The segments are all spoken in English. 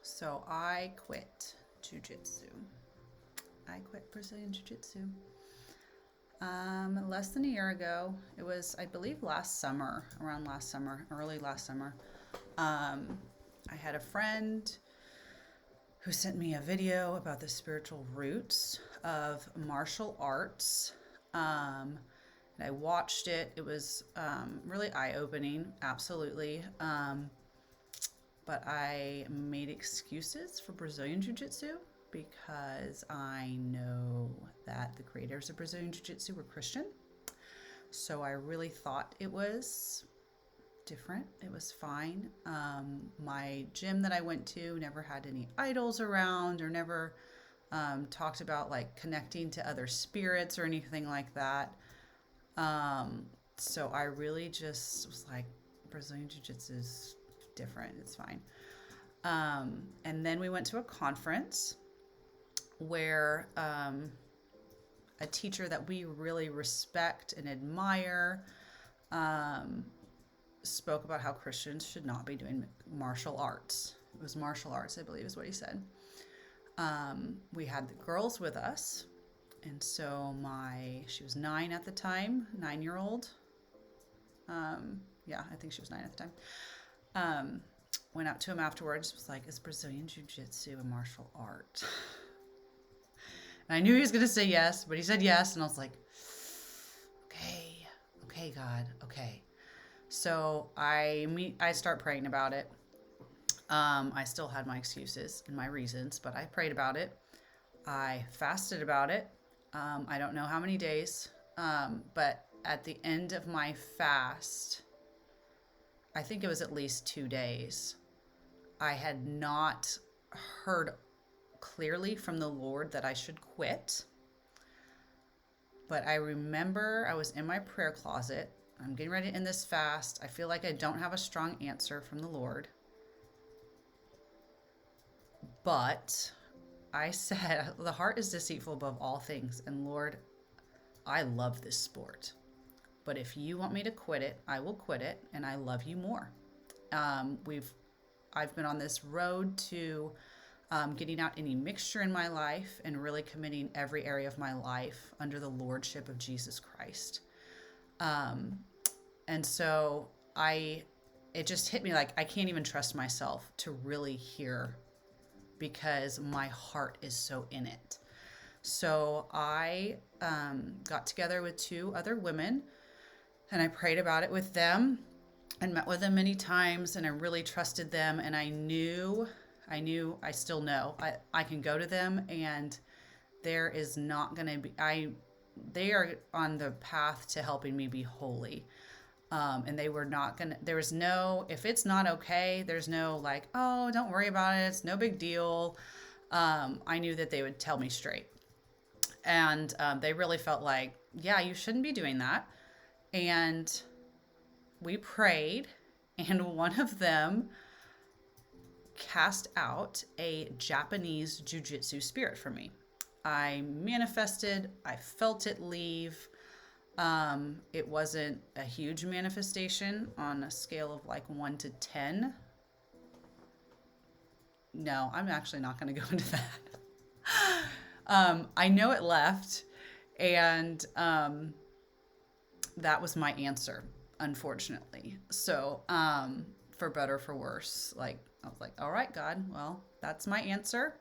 So I quit Jiu Jitsu. I quit Brazilian Jiu Jitsu less than a year ago. It was, I believe, last summer, around last summer, early last summer. I had a friend who sent me a video about the spiritual roots of martial arts. And I watched it. It was really eye opening, absolutely. But I made excuses for Brazilian Jiu Jitsu because I know that the creators of Brazilian Jiu Jitsu were Christian. So I really thought it was different. It was fine. My gym that I went to never had any idols around or never talked about like connecting to other spirits or anything like that. So I really just was like, Brazilian Jiu Jitsu is different. It's fine. And then we went to a conference where a teacher that we really respect and admire spoke about how Christians should not be doing martial arts. It was martial arts, I believe is what he said. We had the girls with us. And so she was 9 at the time, 9-year-old. Yeah, I think she was 9 at the time. Went up to him afterwards, was like, is Brazilian Jiu Jitsu a martial art? And I knew he was going to say yes, but he said yes. And I was like, okay, God, okay. So I start praying about it. I still had my excuses and my reasons, but I prayed about it. I fasted about it. I don't know how many days, but at the end of my fast, I think it was at least 2 days, I had not heard clearly from the Lord that I should quit. But I remember I was in my prayer closet. I'm getting ready to end this fast. I feel like I don't have a strong answer from the Lord. But I said, the heart is deceitful above all things. And Lord, I love this sport. But if you want me to quit it, I will quit it. And I love you more. I've been on this road to getting out any mixture in my life and really committing every area of my life under the lordship of Jesus Christ. And so it just hit me like I can't even trust myself to really hear because my heart is so in it. So I got together with 2 other women and I prayed about it with them and met with them many times, and I really trusted them, and I still know I can go to them and there is not going to be, they are on the path to helping me be holy. And they were not going to, there was no, if it's not okay, there's no like, oh, don't worry about it. It's no big deal. I knew that they would tell me straight. And they really felt like, yeah, you shouldn't be doing that. And we prayed, and one of them cast out a Japanese jiu-jitsu spirit for me. I manifested, I felt it leave. It wasn't a huge manifestation on a scale of like 1 to 10. No, I'm actually not going to go into that. I know it left, and that was my answer, unfortunately. So, for better or for worse, like I was like, all right, God, well, that's my answer.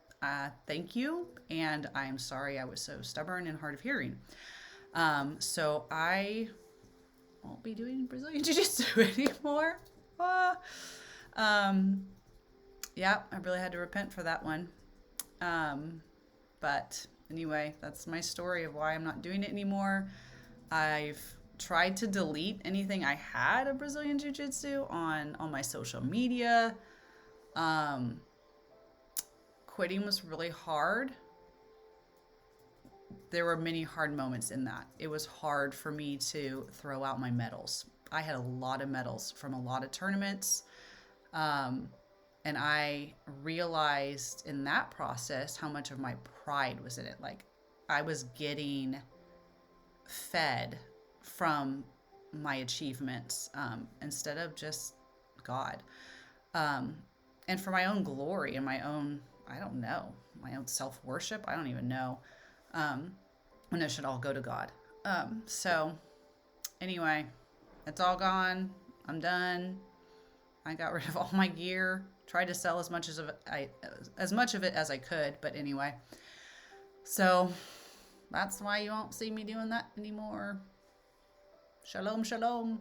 Thank you. And I'm sorry I was so stubborn and hard of hearing. So I won't be doing Brazilian Jiu Jitsu anymore. Yeah, I really had to repent for that one. But anyway, that's my story of why I'm not doing it anymore. I've tried to delete anything I had of Brazilian Jiu Jitsu on my social media. Quitting was really hard. There were many hard moments in that. It was hard for me to throw out my medals. I had a lot of medals from a lot of tournaments. And I realized in that process how much of my pride was in it. Like I was getting fed from my achievements instead of just God. and for my own glory and my own, I don't know, my own self worship. I don't even know. When it should all go to God. So anyway, it's all gone. I'm done. I got rid of all my gear. Tried to sell as much of it as I could, but anyway. So that's why you won't see me doing that anymore. Shalom, shalom.